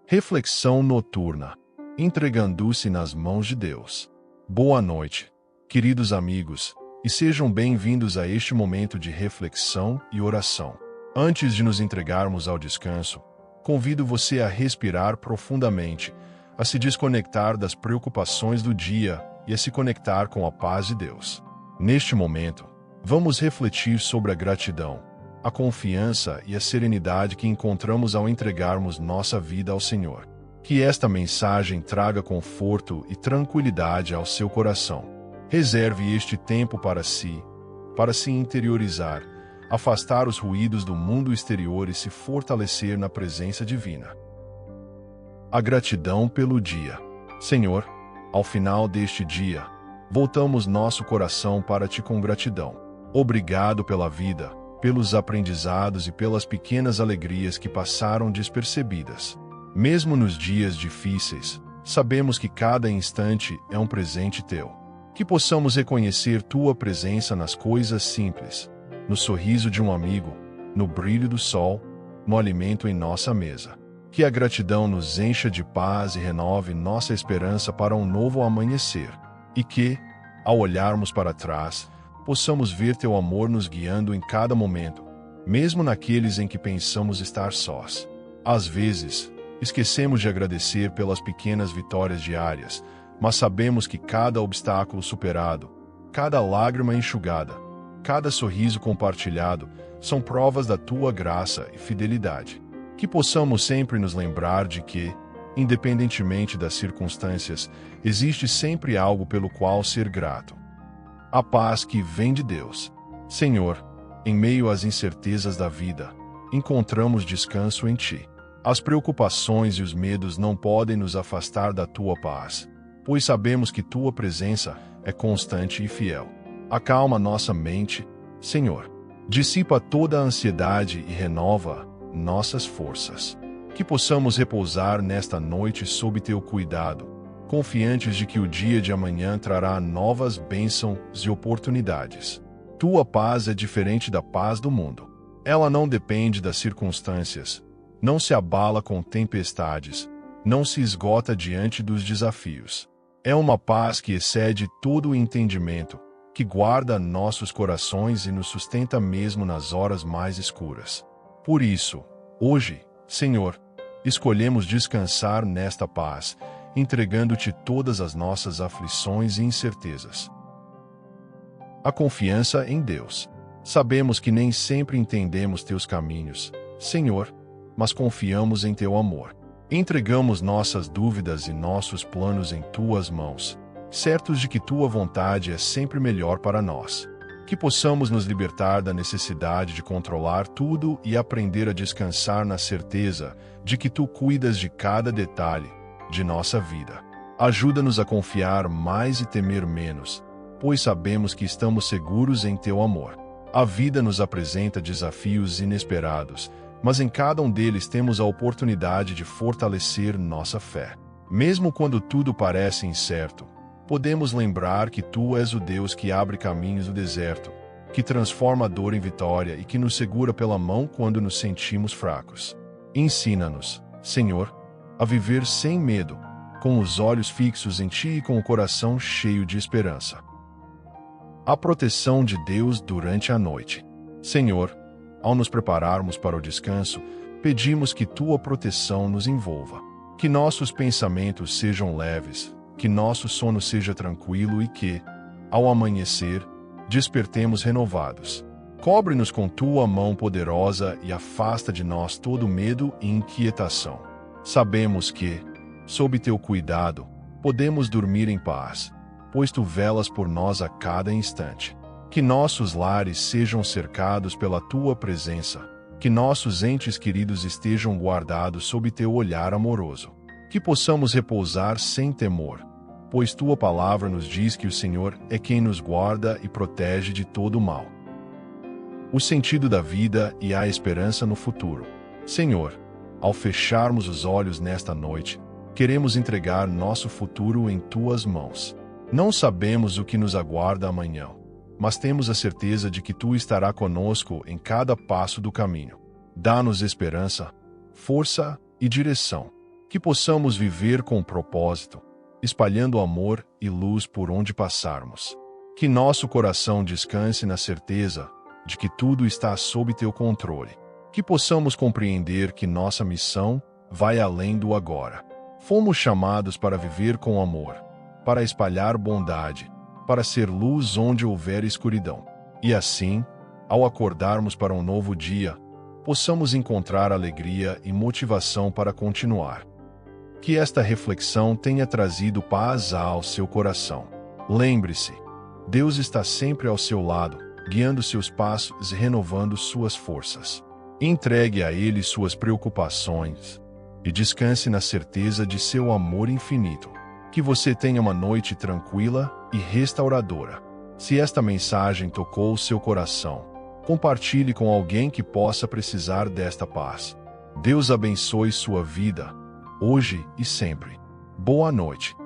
Reflexão noturna. Entregando-se nas mãos de Deus. Boa noite, queridos amigos, e sejam bem-vindos a este momento de reflexão e oração. Antes de nos entregarmos ao descanso, convido você a respirar profundamente, a se desconectar das preocupações do dia e a se conectar com a paz de Deus. Neste momento, vamos refletir sobre a gratidão, a confiança e a serenidade que encontramos ao entregarmos nossa vida ao Senhor. Que esta mensagem traga conforto e tranquilidade ao seu coração. Reserve este tempo para se interiorizar, afastar os ruídos do mundo exterior e se fortalecer na presença divina. A gratidão pelo dia. Senhor, ao final deste dia, voltamos nosso coração para Ti com gratidão. Obrigado pela vida, pelos aprendizados e pelas pequenas alegrias que passaram despercebidas. Mesmo nos dias difíceis, sabemos que cada instante é um presente Teu. Que possamos reconhecer Tua presença nas coisas simples, no sorriso de um amigo, no brilho do sol, no alimento em nossa mesa. Que a gratidão nos encha de paz e renove nossa esperança para um novo amanhecer. E que, ao olharmos para trás, possamos ver Teu amor nos guiando em cada momento, mesmo naqueles em que pensamos estar sós. Às vezes, esquecemos de agradecer pelas pequenas vitórias diárias, mas sabemos que cada obstáculo superado, cada lágrima enxugada, cada sorriso compartilhado, são provas da Tua graça e fidelidade. Que possamos sempre nos lembrar de que, independentemente das circunstâncias, existe sempre algo pelo qual ser grato. A paz que vem de Deus. Senhor, em meio às incertezas da vida, encontramos descanso em Ti. As preocupações e os medos não podem nos afastar da Tua paz, pois sabemos que Tua presença é constante e fiel. Acalma nossa mente, Senhor. Dissipa toda a ansiedade e renova nossas forças. Que possamos repousar nesta noite sob Teu cuidado, confiantes de que o dia de amanhã trará novas bênçãos e oportunidades. Tua paz é diferente da paz do mundo. Ela não depende das circunstâncias, não se abala com tempestades, não se esgota diante dos desafios. É uma paz que excede todo o entendimento, que guarda nossos corações e nos sustenta mesmo nas horas mais escuras. Por isso, hoje, Senhor, escolhemos descansar nesta paz, entregando-Te todas as nossas aflições e incertezas. A confiança em Deus. Sabemos que nem sempre entendemos Teus caminhos, Senhor, mas confiamos em Teu amor. Entregamos nossas dúvidas e nossos planos em Tuas mãos, certos de que Tua vontade é sempre melhor para nós. Que possamos nos libertar da necessidade de controlar tudo e aprender a descansar na certeza de que Tu cuidas de cada detalhe de nossa vida. Ajuda-nos a confiar mais e temer menos, pois sabemos que estamos seguros em Teu amor. A vida nos apresenta desafios inesperados, mas em cada um deles temos a oportunidade de fortalecer nossa fé. Mesmo quando tudo parece incerto, podemos lembrar que Tu és o Deus que abre caminhos no deserto, que transforma a dor em vitória e que nos segura pela mão quando nos sentimos fracos. Ensina-nos, Senhor, a viver sem medo, com os olhos fixos em Ti e com o coração cheio de esperança. A proteção de Deus durante a noite. Senhor, ao nos prepararmos para o descanso, pedimos que Tua proteção nos envolva. Que nossos pensamentos sejam leves, que nosso sono seja tranquilo e que, ao amanhecer, despertemos renovados. Cobre-nos com Tua mão poderosa e afasta de nós todo medo e inquietação. Sabemos que, sob Teu cuidado, podemos dormir em paz, pois Tu velas por nós a cada instante. Que nossos lares sejam cercados pela Tua presença, que nossos entes queridos estejam guardados sob Teu olhar amoroso. Que possamos repousar sem temor, pois Tua palavra nos diz que o Senhor é quem nos guarda e protege de todo o mal. O sentido da vida e a esperança no futuro. Senhor, ao fecharmos os olhos nesta noite, queremos entregar nosso futuro em Tuas mãos. Não sabemos o que nos aguarda amanhã, mas temos a certeza de que Tu estará conosco em cada passo do caminho. Dá-nos esperança, força e direção. Que possamos viver com propósito, espalhando amor e luz por onde passarmos. Que nosso coração descanse na certeza de que tudo está sob teu controle. Que possamos compreender que nossa missão vai além do agora. Fomos chamados para viver com amor, para espalhar bondade, para ser luz onde houver escuridão. E assim, ao acordarmos para um novo dia, possamos encontrar alegria e motivação para continuar. Que esta reflexão tenha trazido paz ao seu coração. Lembre-se, Deus está sempre ao seu lado, guiando seus passos e renovando suas forças. Entregue a Ele suas preocupações e descanse na certeza de seu amor infinito. Que você tenha uma noite tranquila e restauradora. Se esta mensagem tocou o seu coração, compartilhe com alguém que possa precisar desta paz. Deus abençoe sua vida, hoje e sempre. Boa noite.